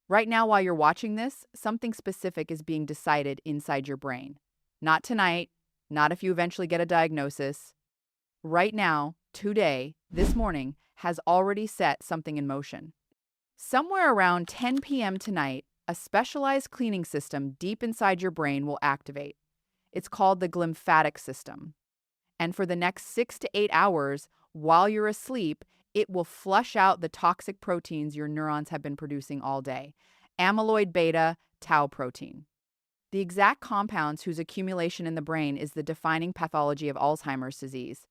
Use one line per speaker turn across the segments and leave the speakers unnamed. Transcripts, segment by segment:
Right now, while you're watching this, something specific is being decided inside your brain. Not tonight, not if you eventually get a diagnosis. Right now, today, this morning, has already set something in motion. Somewhere around 10 p.m. tonight, a specialized cleaning system deep inside your brain will activate. It's called the glymphatic system. And for the next 6 to 8 hours, while you're asleep, it will flush out the toxic proteins your neurons have been producing all day. Amyloid beta, tau protein. The exact compounds whose accumulation in the brain is the defining pathology of Alzheimer's disease.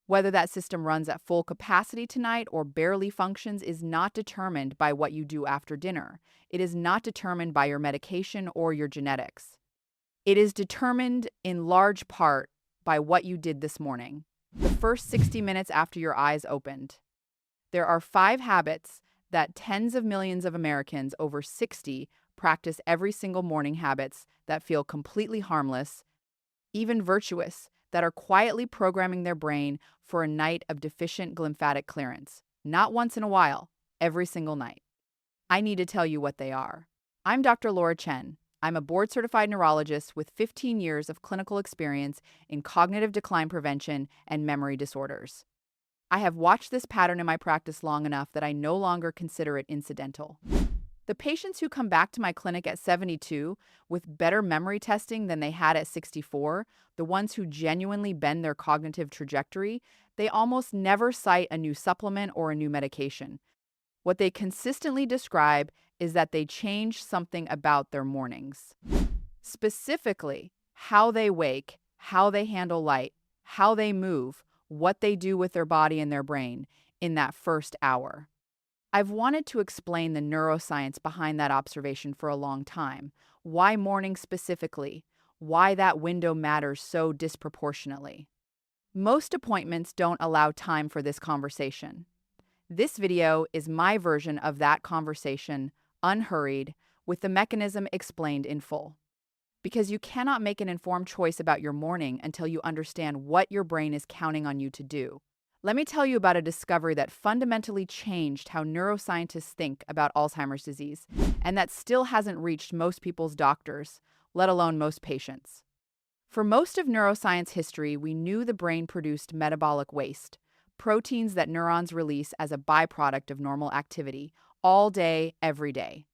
Whether that system runs at full capacity tonight or barely functions is not determined by what you do after dinner. It is not determined by your medication or your genetics. It is determined in large part by what you did this morning, the first 60 minutes after your eyes opened. There are 5 habits that tens of millions of Americans over 60 practice every single morning, habits that feel completely harmless, even virtuous, that are quietly programming their brain for a night of deficient glymphatic clearance. Not once in a while, every single night. I need to tell you what they are. I'm Dr. Chen. I'm a board-certified neurologist with 15 years of clinical experience in cognitive decline prevention and memory disorders. I have watched this pattern in my practice long enough that I no longer consider it incidental. The patients who come back to my clinic at 72 with better memory testing than they had at 64, the ones who genuinely bend their cognitive trajectory, they almost never cite a new supplement or a new medication. What they consistently describe is that they change something about their mornings. Specifically, how they wake, how they handle light, how they move, what they do with their body and their brain in that first hour. I've wanted to explain the neuroscience behind that observation for a long time. Why morning specifically? Why that window matters so disproportionately. Most appointments don't allow time for this conversation. This video is my version of that conversation, unhurried, with the mechanism explained in full. Because you cannot make an informed choice about your morning until you understand what your brain is counting on you to do. Let me tell you about a discovery that fundamentally changed how neuroscientists think about Alzheimer's disease, and that still hasn't reached most people's doctors, let alone most patients. For most of neuroscience history, we knew the brain produced metabolic waste, proteins that neurons release as a byproduct of normal activity, all day, every day.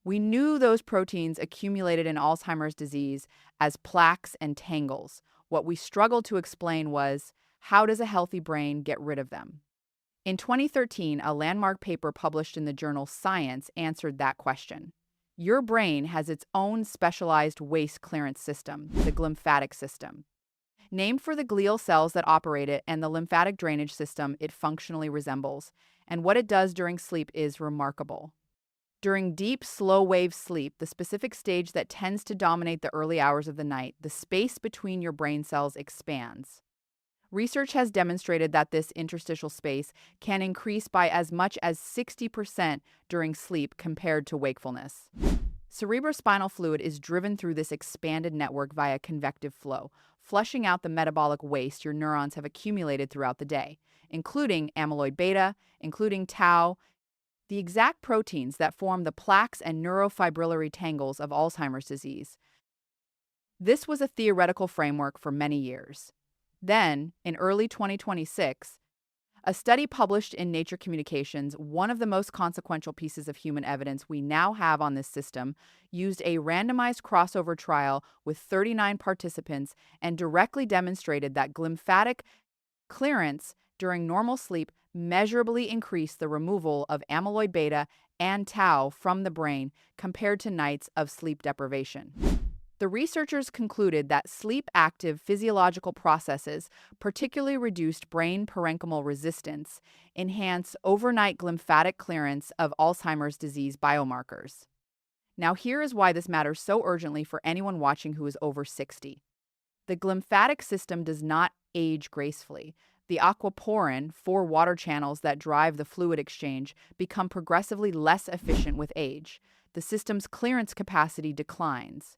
We knew those proteins accumulated in Alzheimer's disease as plaques and tangles. What we struggled to explain was, how does a healthy brain get rid of them? In 2013, a landmark paper published in the journal Science answered that question. Your brain has its own specialized waste clearance system, the glymphatic system. Named for the glial cells that operate it and the lymphatic drainage system it functionally resembles, and what it does during sleep is remarkable. During deep, slow-wave sleep, the specific stage that tends to dominate the early hours of the night, the space between your brain cells expands. Research has demonstrated that this interstitial space can increase by as much as 60% during sleep compared to wakefulness. Cerebrospinal fluid is driven through this expanded network via convective flow, flushing out the metabolic waste your neurons have accumulated throughout the day, including amyloid beta, including tau, the exact proteins that form the plaques and neurofibrillary tangles of Alzheimer's disease. This was a theoretical framework for many years. Then, in early 2026, a study published in Nature Communications, one of the most consequential pieces of human evidence we now have on this system, used a randomized crossover trial with 39 participants and directly demonstrated that glymphatic clearance during normal sleep measurably increased the removal of amyloid beta and tau from the brain compared to nights of sleep deprivation. The researchers concluded that sleep-active physiological processes, particularly reduced brain parenchymal resistance, enhance overnight glymphatic clearance of Alzheimer's disease biomarkers. Now here is why this matters so urgently for anyone watching who is over 60. The glymphatic system does not age gracefully. The aquaporin, 4 water channels that drive the fluid exchange, become progressively less efficient with age. The system's clearance capacity declines.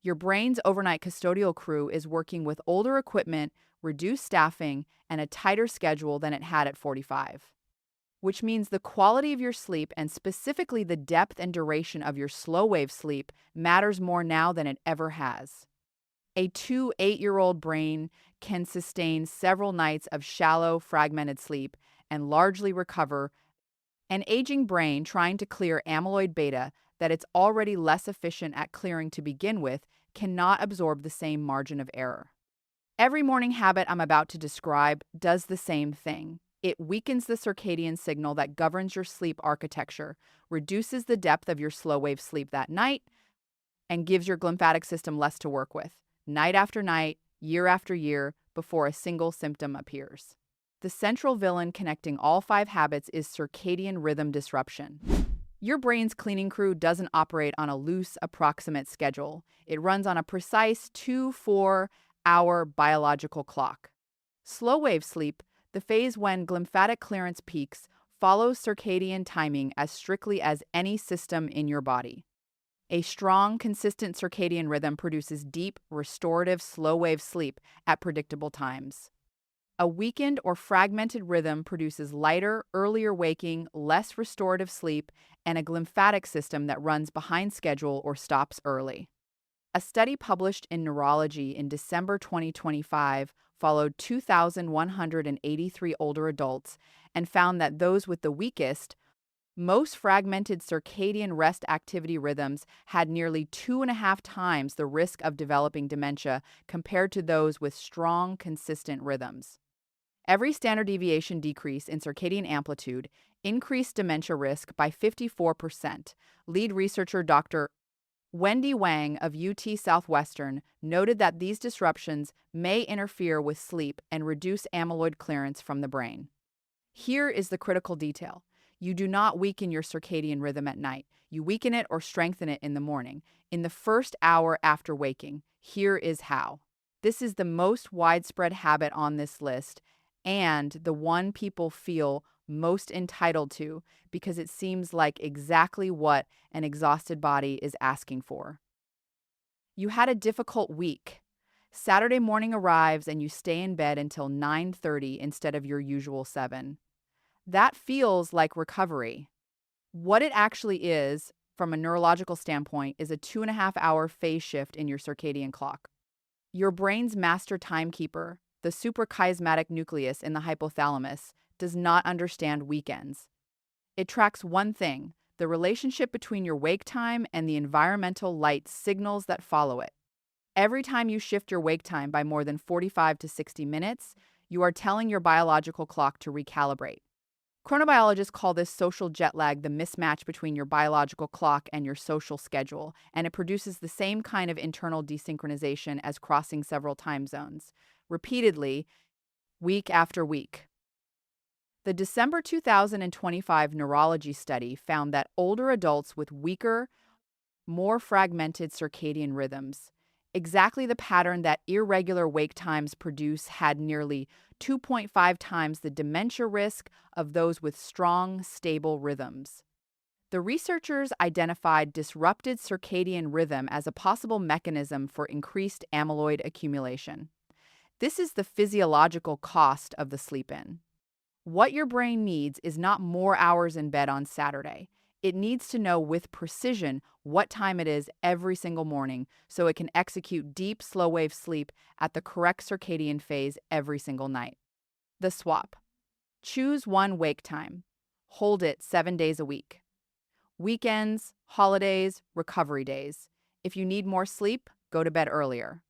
Your brain's overnight custodial crew is working with older equipment, reduced staffing, and a tighter schedule than it had at 45. which means the quality of your sleep and specifically the depth and duration of your slow wave sleep matters more now than it ever has. A 8-year-old brain can sustain several nights of shallow, fragmented sleep and largely recover. An aging brain trying to clear amyloid beta that it's already less efficient at clearing to begin with cannot absorb the same margin of error. Every morning habit I'm about to describe does the same thing. It weakens the circadian signal that governs your sleep architecture, reduces the depth of your slow wave sleep that night, and gives your glymphatic system less to work with, night after night, year after year, before a single symptom appears. The central villain connecting all 5 habits is circadian rhythm disruption. Your brain's cleaning crew doesn't operate on a loose, approximate schedule. It runs on a precise 24-hour biological clock. Slow wave sleep, the phase when glymphatic clearance peaks, follows circadian timing as strictly as any system in your body. A strong, consistent circadian rhythm produces deep, restorative, slow-wave sleep at predictable times. A weakened or fragmented rhythm produces lighter, earlier waking, less restorative sleep, and a glymphatic system that runs behind schedule or stops early. A study published in Neurology in December 2025 followed 2,183 older adults and found that those with the weakest, most fragmented circadian rest activity rhythms had nearly 2.5 times the risk of developing dementia compared to those with strong, consistent rhythms. Every standard deviation decrease in circadian amplitude increased dementia risk by 54%. Lead researcher Dr. Wendy Wang of UT Southwestern noted that these disruptions may interfere with sleep and reduce amyloid clearance from the brain. Here is the critical detail. You do not weaken your circadian rhythm at night. You weaken it or strengthen it in the morning, in the first hour after waking. Here is how. This is the most widespread habit on this list and the one people feel most entitled to because it seems like exactly what an exhausted body is asking for. You had a difficult week. Saturday morning arrives and you stay in bed until 9:30 instead of your usual 7. That feels like recovery. What it actually is, from a neurological standpoint, is a 2.5-hour phase shift in your circadian clock. Your brain's master timekeeper, the suprachiasmatic nucleus in the hypothalamus, does not understand weekends. It tracks one thing: the relationship between your wake time and the environmental light signals that follow it. Every time you shift your wake time by more than 45 to 60 minutes, you are telling your biological clock to recalibrate. Chronobiologists call this social jet lag the mismatch between your biological clock and your social schedule, and it produces the same kind of internal desynchronization as crossing several time zones, repeatedly, week after week. The December 2025 Neurology study found that older adults with weaker, more fragmented circadian rhythms, exactly the pattern that irregular wake times produce, had nearly 2.5 times the dementia risk of those with strong, stable rhythms. The researchers identified disrupted circadian rhythm as a possible mechanism for increased amyloid accumulation. This is the physiological cost of the sleep-in. What your brain needs is not more hours in bed on Saturday. It needs to know with precision what time it is every single morning so it can execute deep, slow-wave sleep at the correct circadian phase every single night. The swap. Choose one wake time. Hold it 7 days a week. Weekends, holidays, recovery days. If you need more sleep, go to bed earlier.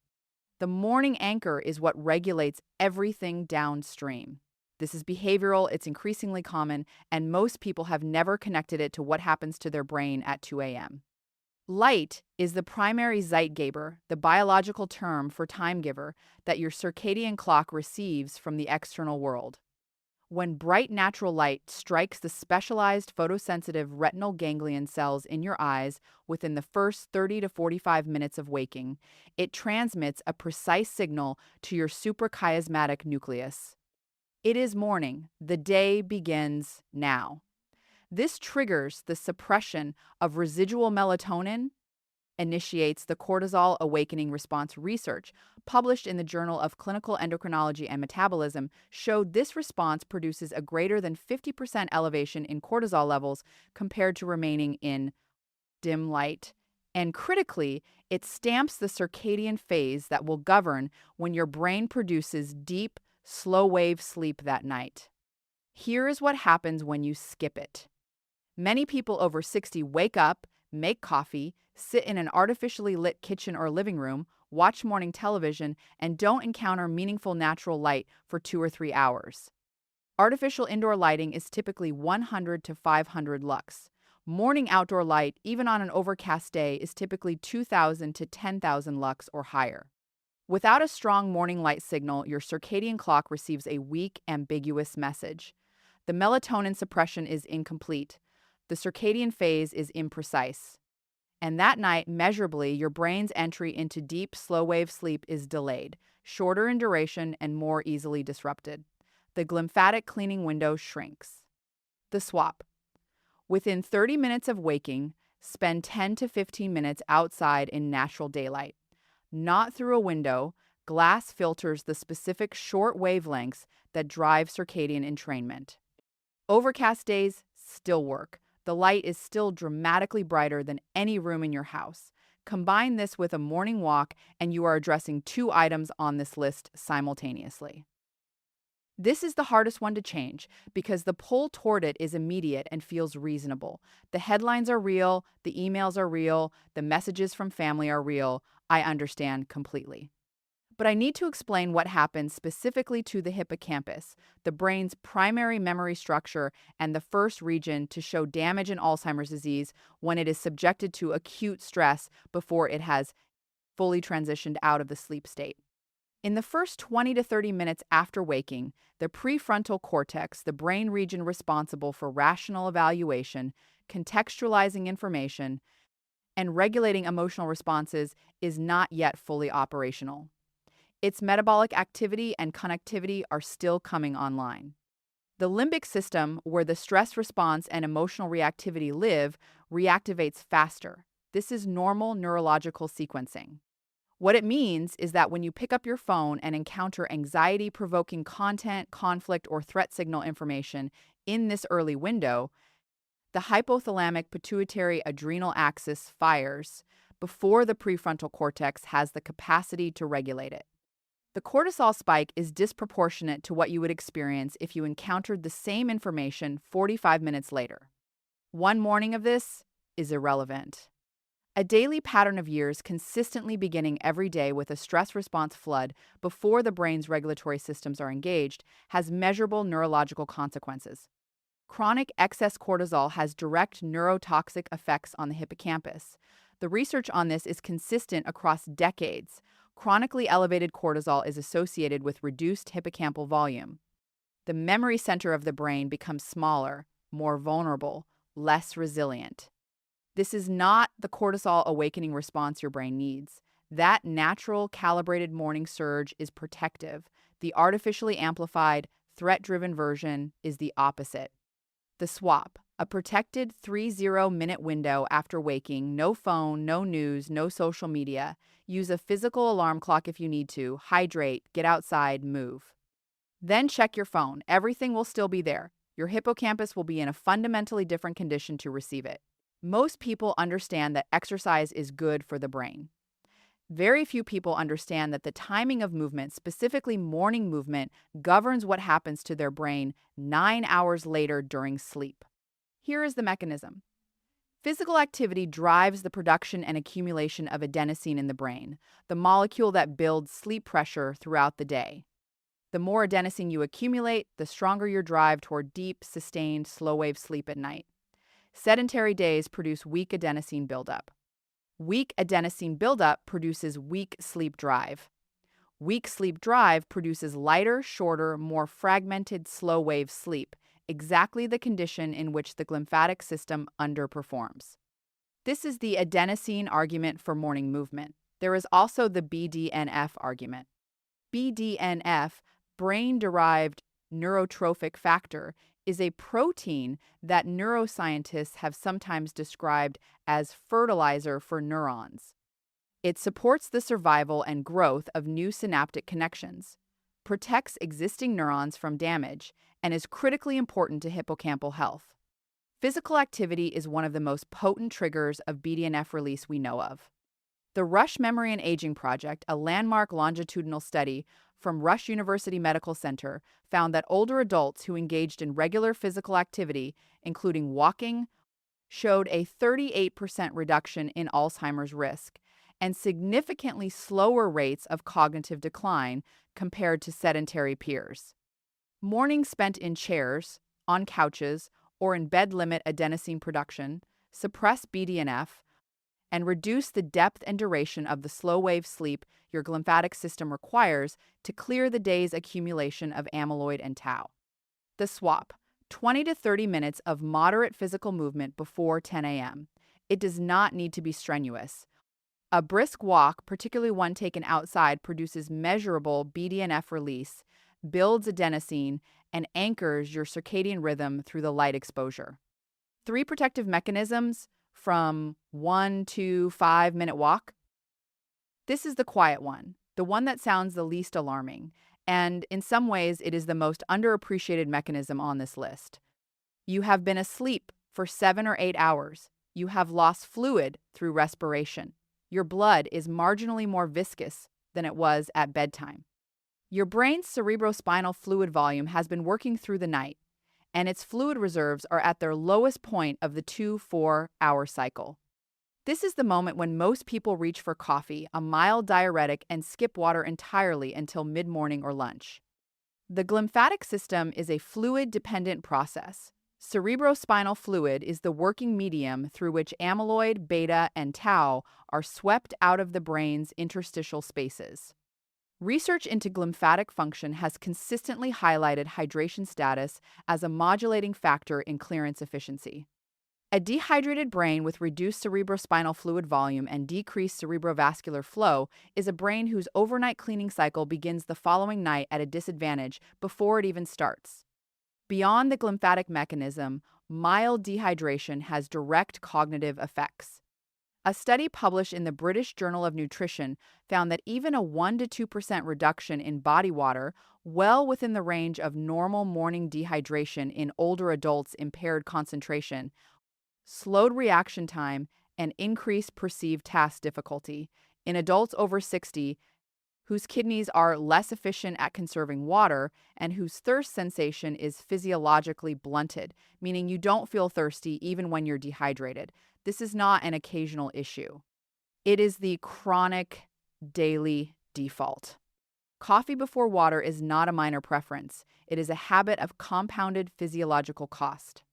The morning anchor is what regulates everything downstream. This is behavioral, it's increasingly common, and most people have never connected it to what happens to their brain at 2 a.m. Light is the primary Zeitgeber, the biological term for time giver that your circadian clock receives from the external world. When bright natural light strikes the specialized photosensitive retinal ganglion cells in your eyes within the first 30 to 45 minutes of waking, it transmits a precise signal to your suprachiasmatic nucleus. It is morning. The day begins now. This triggers the suppression of residual melatonin, initiates the cortisol awakening response research, published in the Journal of Clinical Endocrinology and Metabolism, showed this response produces a greater than 50% elevation in cortisol levels compared to remaining in dim light. And critically, it stamps the circadian phase that will govern when your brain produces deep, slow-wave sleep that night. Here is what happens when you skip it. Many people over 60 wake up, make coffee, sit in an artificially lit kitchen or living room, watch morning television, and don't encounter meaningful natural light for 2 or 3 hours. Artificial indoor lighting is typically 100 to 500 lux. Morning outdoor light, even on an overcast day, is typically 2,000 to 10,000 lux or higher. Without a strong morning light signal, your circadian clock receives a weak, ambiguous message. The melatonin suppression is incomplete. The circadian phase is imprecise. And that night, measurably, your brain's entry into deep, slow-wave sleep is delayed, shorter in duration, and more easily disrupted. The glymphatic cleaning window shrinks. The swap. Within 30 minutes of waking, spend 10 to 15 minutes outside in natural daylight. Not through a window, glass filters the specific short wavelengths that drive circadian entrainment. Overcast days still work. The light is still dramatically brighter than any room in your house. Combine this with a morning walk, and you are addressing 2 items on this list simultaneously. This is the hardest one to change because the pull toward it is immediate and feels reasonable. The headlines are real, the emails are real, the messages from family are real. I understand completely. But I need to explain what happens specifically to the hippocampus, the brain's primary memory structure and the first region to show damage in Alzheimer's disease when it is subjected to acute stress before it has fully transitioned out of the sleep state. In the first 20 to 30 minutes after waking, the prefrontal cortex, the brain region responsible for rational evaluation, contextualizing information, and regulating emotional responses, is not yet fully operational. Its metabolic activity and connectivity are still coming online. The limbic system, where the stress response and emotional reactivity live, reactivates faster. This is normal neurological sequencing. What it means is that when you pick up your phone and encounter anxiety-provoking content, conflict, or threat signal information in this early window, the hypothalamic pituitary adrenal axis fires before the prefrontal cortex has the capacity to regulate it. The cortisol spike is disproportionate to what you would experience if you encountered the same information 45 minutes later. One morning of this is irrelevant. A daily pattern of years consistently beginning every day with a stress response flood before the brain's regulatory systems are engaged has measurable neurological consequences. Chronic excess cortisol has direct neurotoxic effects on the hippocampus. The research on this is consistent across decades. Chronically elevated cortisol is associated with reduced hippocampal volume. The memory center of the brain becomes smaller, more vulnerable, less resilient. This is not the cortisol awakening response your brain needs. That natural, calibrated morning surge is protective. The artificially amplified, threat-driven version is the opposite. The swap, a protected 30-minute window after waking, no phone, no news, no social media. Use a physical alarm clock if you need to. Hydrate, get outside, move. Then check your phone. Everything will still be there. Your hippocampus will be in a fundamentally different condition to receive it. Most people understand that exercise is good for the brain. Very few people understand that the timing of movement, specifically morning movement, governs what happens to their brain 9 hours later during sleep. Here is the mechanism. Physical activity drives the production and accumulation of adenosine in the brain, the molecule that builds sleep pressure throughout the day. The more adenosine you accumulate, the stronger your drive toward deep, sustained, slow-wave sleep at night. Sedentary days produce weak adenosine buildup. Weak adenosine buildup produces weak sleep drive. Weak sleep drive produces lighter, shorter, more fragmented, slow-wave sleep, exactly the condition in which the glymphatic system underperforms. This is the adenosine argument for morning movement. There is also the BDNF argument. BDNF, brain-derived neurotrophic factor, is a protein that neuroscientists have sometimes described as fertilizer for neurons. It supports the survival and growth of new synaptic connections, protects existing neurons from damage, and is critically important to hippocampal health. Physical activity is one of the most potent triggers of BDNF release we know of. The Rush Memory and Aging Project, a landmark longitudinal study from Rush University Medical Center, found that older adults who engaged in regular physical activity, including walking, showed a 38% reduction in Alzheimer's risk and significantly slower rates of cognitive decline compared to sedentary peers. Mornings spent in chairs, on couches, or in bed limit adenosine production, suppress BDNF, and reduce the depth and duration of the slow-wave sleep your glymphatic system requires to clear the day's accumulation of amyloid and tau. The swap: 20 to 30 minutes of moderate physical movement before 10 a.m. It does not need to be strenuous. A brisk walk, particularly one taken outside, produces measurable BDNF release, builds adenosine, and anchors your circadian rhythm through the light exposure. 3 protective mechanisms from 1 to 5-minute walk. This is the quiet one, the one that sounds the least alarming, and in some ways it is the most underappreciated mechanism on this list. You have been asleep for 7 or 8 hours. You have lost fluid through respiration. Your blood is marginally more viscous than it was at bedtime. Your brain's cerebrospinal fluid volume has been working through the night, and its fluid reserves are at their lowest point of the 2-4 hour cycle. This is the moment when most people reach for coffee, a mild diuretic, and skip water entirely until mid-morning or lunch. The glymphatic system is a fluid-dependent process. Cerebrospinal fluid is the working medium through which amyloid, beta, and tau are swept out of the brain's interstitial spaces. Research into glymphatic function has consistently highlighted hydration status as a modulating factor in clearance efficiency. A dehydrated brain with reduced cerebrospinal fluid volume and decreased cerebrovascular flow is a brain whose overnight cleaning cycle begins the following night at a disadvantage before it even starts. Beyond the glymphatic mechanism, mild dehydration has direct cognitive effects. A study published in the British Journal of Nutrition found that even a 1 to 2% reduction in body water, well within the range of normal morning dehydration in older adults' impaired concentration, slowed reaction time and increased perceived task difficulty in adults over 60 whose kidneys are less efficient at conserving water and whose thirst sensation is physiologically blunted, meaning you don't feel thirsty even when you're dehydrated. This is not an occasional issue. It is the chronic daily default. Coffee before water is not a minor preference. It is a habit of compounded physiological cost.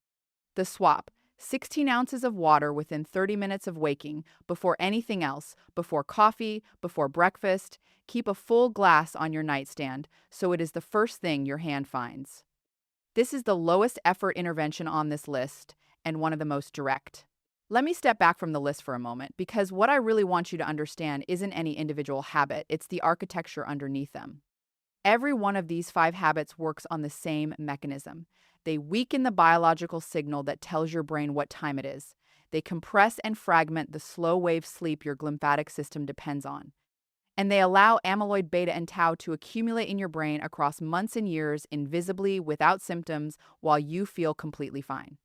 The swap: 16 ounces of water within 30 minutes of waking, before anything else, before coffee, before breakfast. Keep a full glass on your nightstand so it is the first thing your hand finds. This is the lowest effort intervention on this list and one of the most direct. Let me step back from the list for a moment, because what I really want you to understand isn't any individual habit, it's the architecture underneath them. Every one of these 5 habits works on the same mechanism. They weaken the biological signal that tells your brain what time it is. They compress and fragment the slow-wave sleep your glymphatic system depends on. And they allow amyloid beta and tau to accumulate in your brain across months and years invisibly without symptoms while you feel completely fine.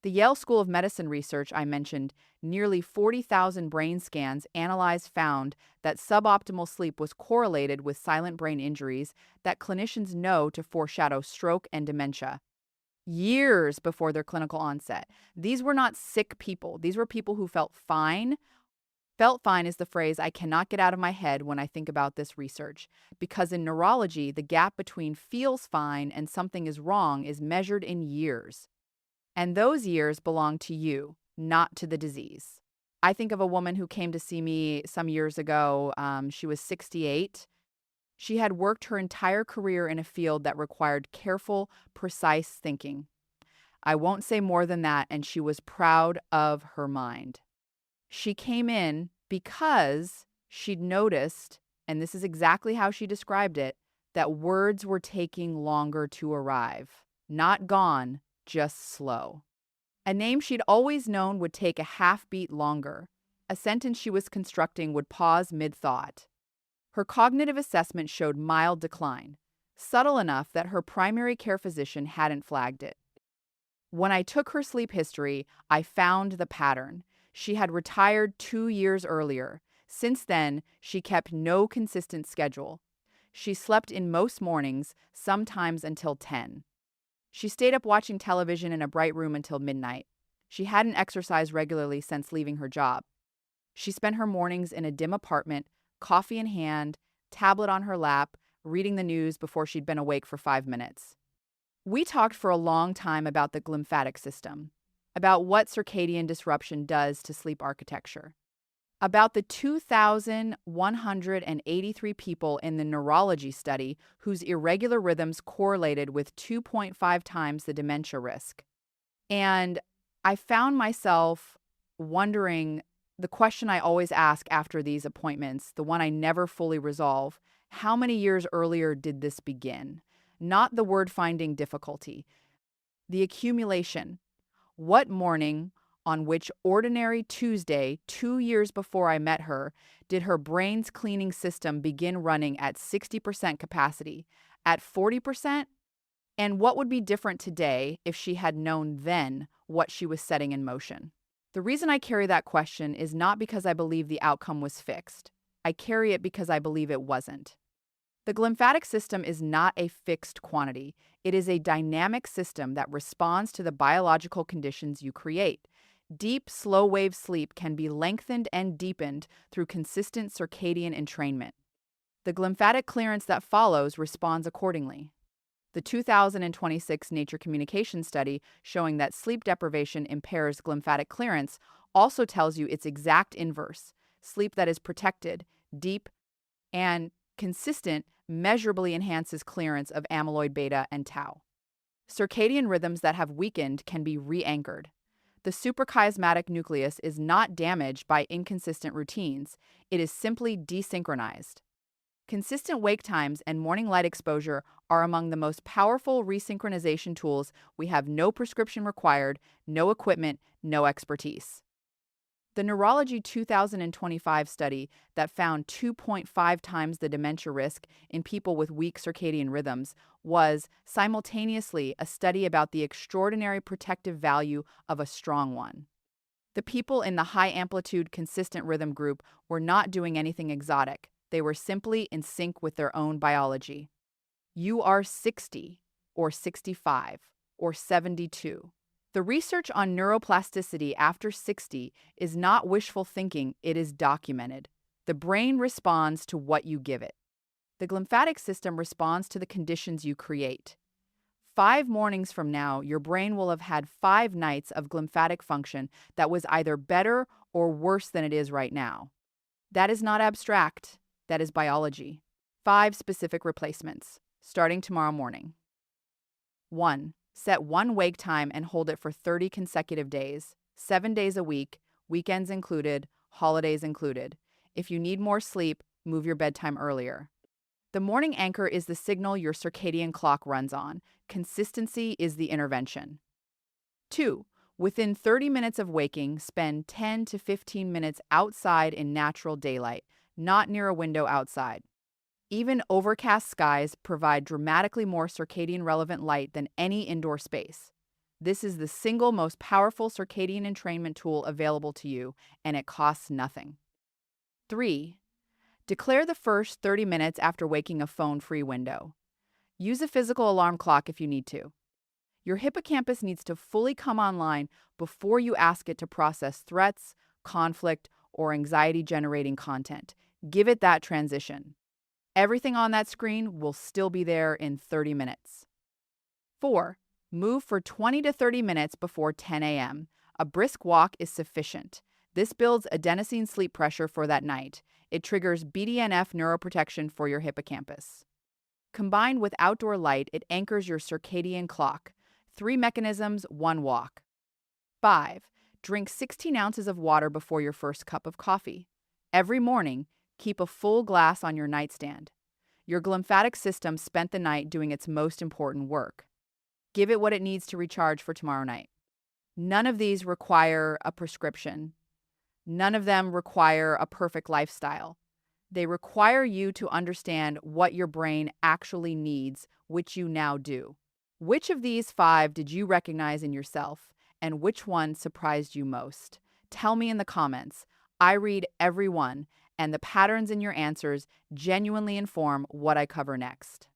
The Yale School of Medicine research I mentioned, nearly 40,000 brain scans analyzed, found that suboptimal sleep was correlated with silent brain injuries that clinicians know to foreshadow stroke and dementia years before their clinical onset. These were not sick people. These were people who felt fine. Felt fine is the phrase I cannot get out of my head when I think about this research, because in neurology, the gap between feels fine and something is wrong is measured in years. And those years belong to you, not to the disease. I think of a woman who came to see me some years ago. She was 68. She had worked her entire career in a field that required careful, precise thinking. I won't say more than that, and she was proud of her mind. She came in because she'd noticed, and this is exactly how she described it, that words were taking longer to arrive. Not gone, just slow. A name she'd always known would take a half beat longer. A sentence she was constructing would pause mid-thought. Her cognitive assessment showed mild decline, subtle enough that her primary care physician hadn't flagged it. When I took her sleep history, I found the pattern. She had retired 2 years earlier. Since then, she kept no consistent schedule. She slept in most mornings, sometimes until 10. She stayed up watching television in a bright room until midnight. She hadn't exercised regularly since leaving her job. She spent her mornings in a dim apartment, coffee in hand, tablet on her lap, reading the news before she'd been awake for 5 minutes. We talked for a long time about the glymphatic system, about what circadian disruption does to sleep architecture, about the 2,183 people in the Neurologist study whose irregular rhythms correlated with 2.5 times the dementia risk. And I found myself wondering the question I always ask after these appointments, the one I never fully resolve: how many years earlier did this begin? Not the word-finding difficulty, the accumulation. What morning, on which ordinary Tuesday, 2 years before I met her, did her brain's cleaning system begin running at 60% capacity, at 40%? And what would be different today if she had known then what she was setting in motion? The reason I carry that question is not because I believe the outcome was fixed. I carry it because I believe it wasn't. The glymphatic system is not a fixed quantity. It is a dynamic system that responds to the biological conditions you create. Deep, slow-wave sleep can be lengthened and deepened through consistent circadian entrainment. The glymphatic clearance that follows responds accordingly. The 2026 Nature Communications study showing that sleep deprivation impairs glymphatic clearance also tells you its exact inverse. Sleep that is protected, deep, and consistent measurably enhances clearance of amyloid beta and tau. Circadian rhythms that have weakened can be re-anchored. The suprachiasmatic nucleus is not damaged by inconsistent routines. It is simply desynchronized. Consistent wake times and morning light exposure are among the most powerful resynchronization tools. We have no prescription required, no equipment, no expertise. The Neurology 2025 study that found 2.5 times the dementia risk in people with weak circadian rhythms was simultaneously a study about the extraordinary protective value of a strong one. The people in the high-amplitude consistent rhythm group were not doing anything exotic. They were simply in sync with their own biology. You are 60, or 65, or 72. The research on neuroplasticity after 60 is not wishful thinking, it is documented. The brain responds to what you give it. The glymphatic system responds to the conditions you create. 5 mornings from now, your brain will have had 5 nights of glymphatic function that was either better or worse than it is right now. That is not abstract, that is biology. 5 specific replacements, starting tomorrow morning. 1. Set one wake time and hold it for 30 consecutive days, 7 days a week, weekends included, holidays included. If you need more sleep, move your bedtime earlier. The morning anchor is the signal your circadian clock runs on. Consistency is the intervention. 2. Within 30 minutes of waking, spend 10 to 15 minutes outside in natural daylight, not near a window outside. Even overcast skies provide dramatically more circadian-relevant light than any indoor space. This is the single most powerful circadian entrainment tool available to you, and it costs nothing. 3. Declare the first 30 minutes after waking a phone-free window. Use a physical alarm clock if you need to. Your hippocampus needs to fully come online before you ask it to process threats, conflict, or anxiety-generating content. Give it that transition. Everything on that screen will still be there in 30 minutes. 4. Move for 20 to 30 minutes before 10 a.m. A brisk walk is sufficient. This builds adenosine sleep pressure for that night. It triggers BDNF neuroprotection for your hippocampus. Combined with outdoor light, it anchors your circadian clock. 3 mechanisms, 1 walk. 5. Drink 16 ounces of water before your first cup of coffee. Every morning, keep a full glass on your nightstand. Your glymphatic system spent the night doing its most important work. Give it what it needs to recharge for tomorrow night. None of these require a prescription. None of them require a perfect lifestyle. They require you to understand what your brain actually needs, which you now do. Which of these 5 did you recognize in yourself, and which one surprised you most? Tell me in the comments. I read every one, and the patterns in your answers genuinely inform what I cover next.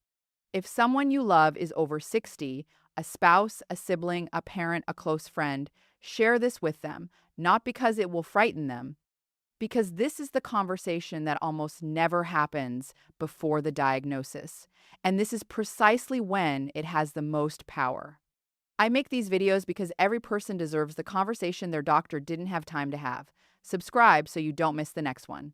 If someone you love is over 60, a spouse, a sibling, a parent, a close friend, share this with them, not because it will frighten them, because this is the conversation that almost never happens before the diagnosis. And this is precisely when it has the most power. I make these videos because every person deserves the conversation their doctor didn't have time to have. Subscribe so you don't miss the next one.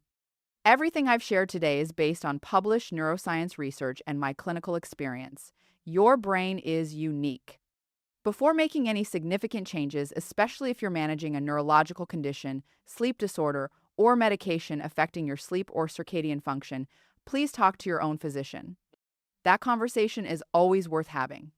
Everything I've shared today is based on published neuroscience research and my clinical experience. Your brain is unique. Before making any significant changes, especially if you're managing a neurological condition, sleep disorder, or medication affecting your sleep or circadian function, please talk to your own physician. That conversation is always worth having.